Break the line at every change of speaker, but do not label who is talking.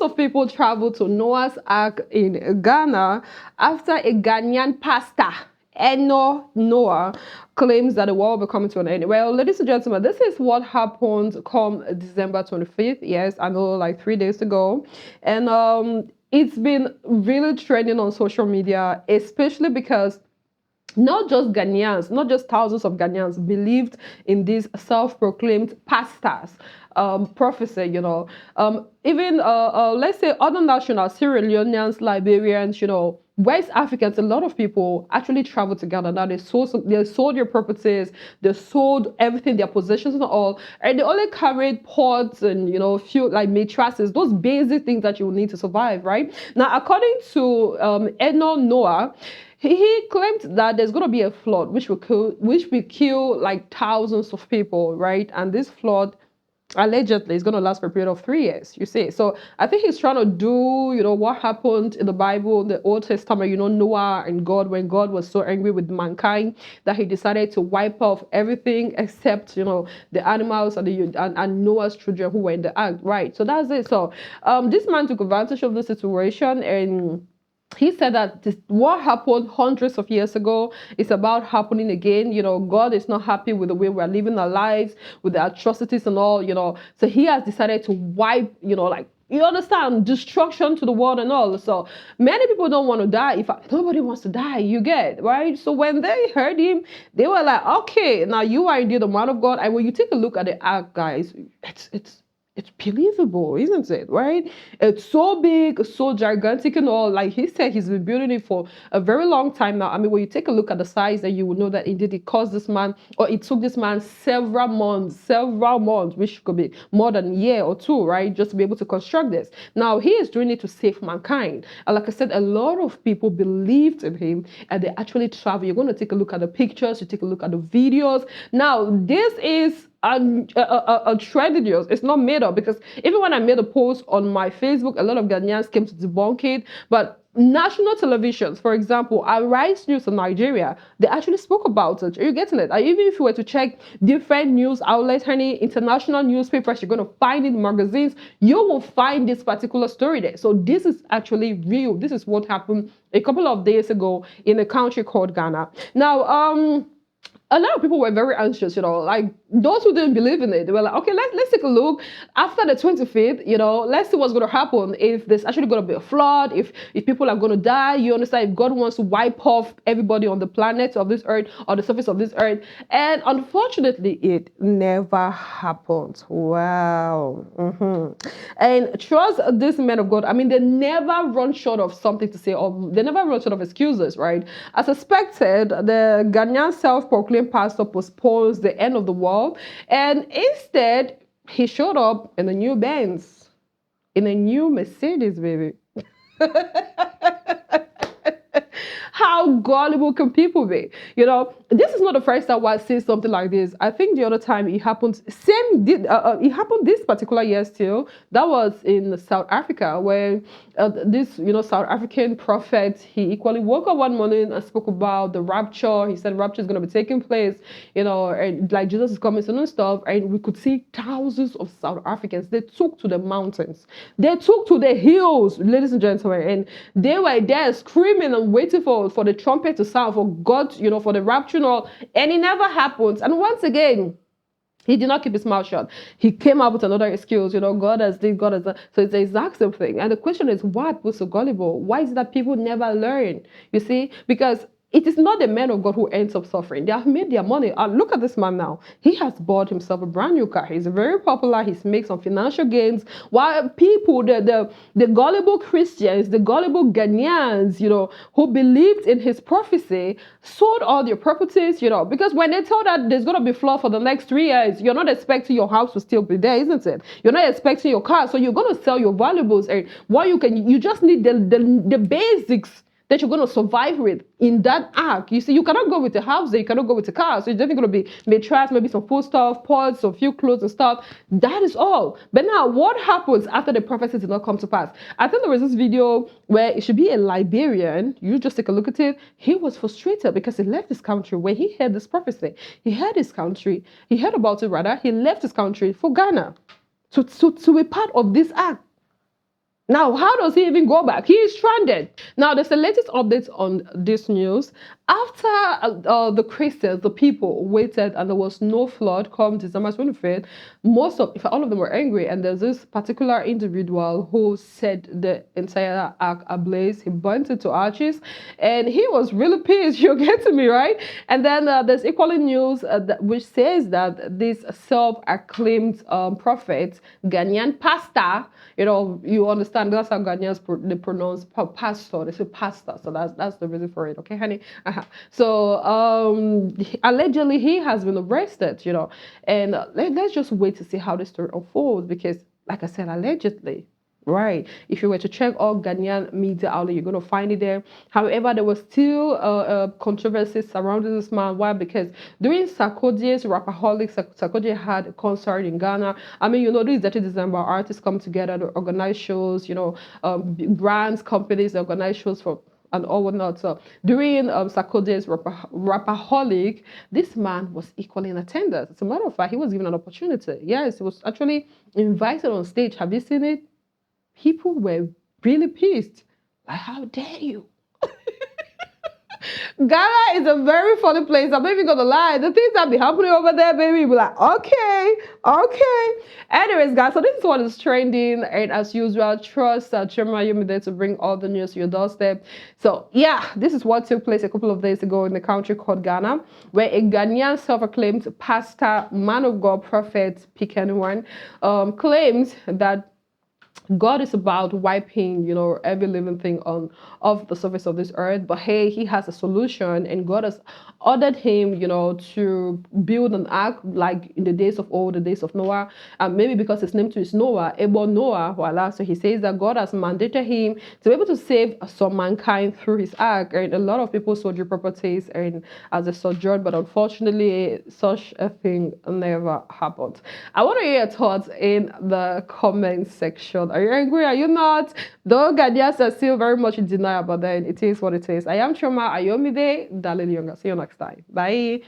of people traveled to Noah's Ark in Ghana after a Ghanaian pastor, Eboh Noah, claims that the world will be coming to an end. Well, ladies and gentlemen, this is what happened come December 25th. Yes, I know, like 3 days ago. And it's been really trending on social media, especially because not just Ghanaians, not just thousands of Ghanaians believed in these self-proclaimed pastors' prophecy, even, let's say, other nationals, Sierra Leoneans, Liberians, West Africans, a lot of people actually travel together. Now they sold their properties, they sold everything, their possessions and all, and they only carried pots and few like mattresses, those basic things that you will need to survive, right? Now, according to Eboh Noah, he claimed that there's going to be a flood which will kill like thousands of people, right? And this flood allegedly is going to last for a period of 3 years, you see. So I think he's trying to do, what happened in the Bible, the Old Testament, Noah and God, when God was so angry with mankind that he decided to wipe off everything except, the animals and Noah's children who were in the ark, right? So that's it. So this man took advantage of the situation, and he said that what happened hundreds of years ago is about happening again. God is not happy with the way we're living our lives, with the atrocities and all, So he has decided to wipe, like, you understand, destruction to the world and all. So many people don't want to die. In fact, nobody wants to die, you get, right? So when they heard him, they were like, okay, now you are indeed the man of God. And when you take a look at the ark, guys, it's believable, isn't it? Right? It's so big, so gigantic and all. Like he said, he's been building it for a very long time now. I mean, when you take a look at the size, then you will know that indeed it cost this man, or it took this man several months, which could be more than a year or two, right? Just to be able to construct this. Now, he is doing it to save mankind. And like I said, a lot of people believed in him and they actually travel. You're going to take a look at the pictures, you take a look at the videos. Now, this is a trending news. It's not made up, because even when I made a post on my Facebook, a lot of Ghanaians came to debunk it. But national televisions, for example, Arise News in Nigeria, they actually spoke about it. Are you getting it? Even if you were to check different news outlets, any international newspapers, you're going to find it in magazines, you will find this particular story there. So this is actually real. This is what happened a couple of days ago in a country called Ghana. Now, a lot of people were very anxious, like those who didn't believe in it. They were like, okay, let's take a look after the 25th, let's see what's going to happen. If there's actually going to be a flood, if people are going to die, you understand, if God wants to wipe off everybody on the planet of this earth, or the surface of this earth. And unfortunately, it never happened. Wow. And trust this men of God. I mean, they never run short of something to say, or they never run short of excuses, right? As expected, the Ghanaian self-proclaimed pastor postpones the end of the world, and instead he showed up in a new Benz, in a new Mercedes, baby. How gullible can people be? This is not the first time I see something like this. I think the other time it happened, it happened this particular year still. That was in South Africa, where this, South African prophet, he equally woke up one morning and spoke about the rapture. He said rapture is going to be taking place, and like Jesus is coming soon and stuff. And we could see thousands of South Africans. They took to the mountains. They took to the hills, ladies and gentlemen, and they were there screaming and waiting for the trumpet to sound, for God, for the rapture and all. And it never happens. And once again, he did not keep his mouth shut. He came up with another excuse, God has this, God has that. So it's the exact same thing. And the question is, why are people so gullible? Why is it that people never learn? You see, because it is not the men of God who ends up suffering. They have made their money. Look at this man now. He has bought himself a brand new car. He's very popular. He's made some financial gains. While people, the gullible Christians, the gullible Ghanaians, who believed in his prophecy, sold all their properties, because when they told that there's going to be flood for the next 3 years, you're not expecting your house to still be there, isn't it? You're not expecting your car. So you're going to sell your valuables. And what you just need the basics that you're going to survive with in that ark. You see, you cannot go with a house there, you cannot go with a car. So it's definitely going to be mattresses, maybe some foodstuffs, pots, a few clothes and stuff. That is all. But now, what happens after the prophecy did not come to pass? I think there was this video where it should be a Liberian. You just take a look at it. He was frustrated because he left his country where he heard this prophecy. He heard about it rather. He left his country for Ghana to be part of this ark. Now, how does he even go back? He is stranded. Now, there's the latest updates on this news. After the Christians, the people waited, and there was no flood come December 25th, most of, if all of them were angry. And there's this particular individual who set the entire ark ablaze. He burnt it to ashes, and he was really pissed. You're getting me, right? And then there's equally news which says that this self-acclaimed prophet, Ghanaian Pasta, you understand that's how Ghanaians they pronounce pastor. They say pastor, so that's the reason for it. Okay, honey. So allegedly he has been arrested. And let's just wait to see how this story unfolds because, like I said, allegedly. Right. If you were to check all Ghanaian media outlets, you're going to find it there. However, there was still controversy surrounding this man. Why? Because during Sarkodie's Rapaholic, Sarkodie had a concert in Ghana. I mean, this 30 December, artists come together to organize shows, brands, companies organize shows for and all whatnot. So during Sarkodie's Rapaholic, this man was equally in attendance. As a matter of fact, he was given an opportunity. Yes, he was actually invited on stage. Have you seen it? People were really pissed. Like, how dare you? Ghana is a very funny place. I'm not even gonna lie. The things that be happening over there, baby, you be like, okay, okay. Anyways, guys, so this is what is trending. And as usual, trust Chima Yumi there to bring all the news to your doorstep. So yeah, this is what took place a couple of days ago in the country called Ghana, where a Ghanaian self-acclaimed pastor, man of God, prophet, pick anyone, claims that God is about wiping, every living thing off the surface of this earth. But hey, he has a solution, and God has ordered him, to build an ark like in the days of old, the days of Noah. And maybe because his name too is Noah, Eboh Noah, voila. So he says that God has mandated him to be able to save some mankind through his ark. And a lot of people sold their properties and as a sojourn, but unfortunately, such a thing never happened. I want to hear your thoughts in the comment section. Are you angry? Are you not? Though Ghanaians are still very much in denial, but then it is what it is. I am Choma Ayomide, Dalili Younger. See you next time. Bye.